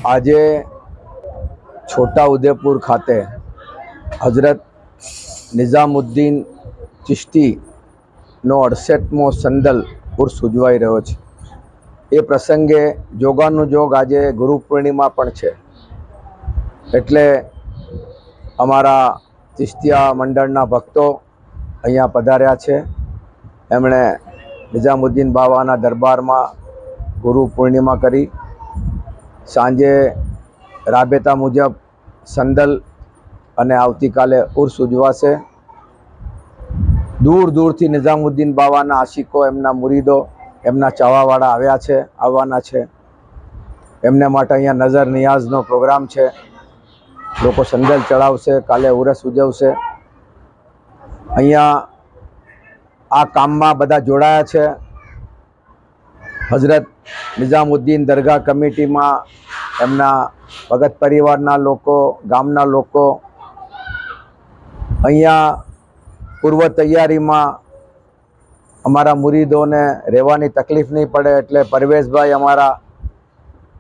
આજે છોટા ઉદેપુર ખાતે હજરત નિઝામુદ્દીન ચિશ્તીનો 68મો સંદલ ઉર્સ ઉજવાઈ રહ્યો છે। એ પ્રસંગે જોગાનું જોગ આજે ગુરુ પૂર્ણિમા પણ છે, એટલે અમારા ચિશ્તિયા મંડળના ભક્તો અહીંયા પધાર્યા છે। એમણે નિઝામુદ્દીન બાવાના દરબારમાં ગુરુ પૂર્ણિમા કરી। સાંજે રાબેતા મુજબ સંદલ અને આવતીકાલે ઉર્સ ઉજવાશે। દૂર દૂરથી નિઝામુદ્દીન બાવાના આશિકો, એમના મુરીદો, એમના ચાવાવાળા આવવાના છે। એમને માટે અહીંયા નજર નિયાઝનો પ્રોગ્રામ છે। લોકો સંદલ ચડાવશે, કાલે ઉરસ ઉજવશે। અહીંયા આ કામમાં બધા જોડાયા છે। હજરત નિઝામુદ્દીન દરગાહ કમિટીમાં એમના ભગત પરિવારના લોકો, ગામના લોકો અહીંયા પૂર્વ તૈયારીમાં અમારા મુરીદોને રહેવાની તકલીફ નહીં પડે એટલે પરવેશભાઈ અમારા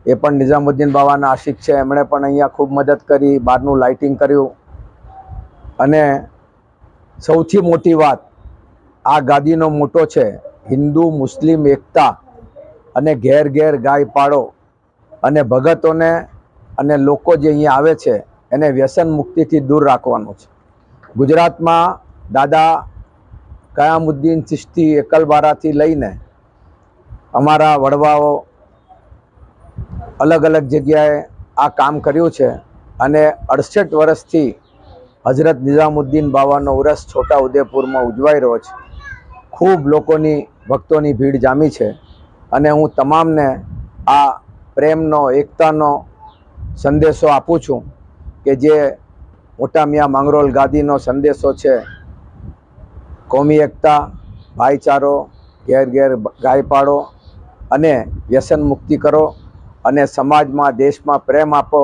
એ પણ નિઝામુદ્દીન બાવાના આશિક છે, એમણે પણ અહીંયા ખૂબ મદદ કરી, બહારનું લાઇટિંગ કર્યું। અને સૌથી મોટી વાત આ ગાદીનો મોટો છે, હિન્દુ મુસ્લિમ એકતા અને ઘેર ઘેર ગાય પાડો અને ભગતોને અને લોકો જે અહીંયા આવે છે એને વ્યસન મુક્તિથી દૂર રાખવાનું છે। ગુજરાતમાં દાદા કયામુદ્દીન ચિશ્તી એકલબારાથી લઈને અમારા વડવાઓ અલગ અલગ જગ્યાએ આ કામ કર્યું છે અને 68 વર્ષથી હજરત નિઝામુદ્દીન બાવાનો ઉરસ છોટા ઉદેપુરમાં ઉજવાઈ રહ્યો છે। ખૂબ લોકોની ભક્તોની ભીડ જામી છે અને હું તમામને આ પ્રેમનો, એકતાનો સંદેશો આપું છું કે જે મોટા મિયા માંગરોળ ગાદીનો સંદેશો છે, કોમી એકતા, ભાઈચારો, ઘેર ઘેર ગાય પાડો અને વ્યસન મુક્તિ કરો અને સમાજમાં, દેશમાં પ્રેમ આપો।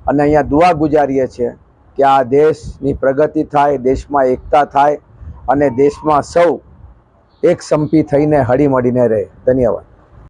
અને અહીંયા દુઆ ગુજારીએ છીએ કે આ દેશની પ્રગતિ થાય, દેશમાં એકતા થાય અને દેશમાં સૌ એક સંપી થઈને હળી મળીને રહે। ધન્યવાદ।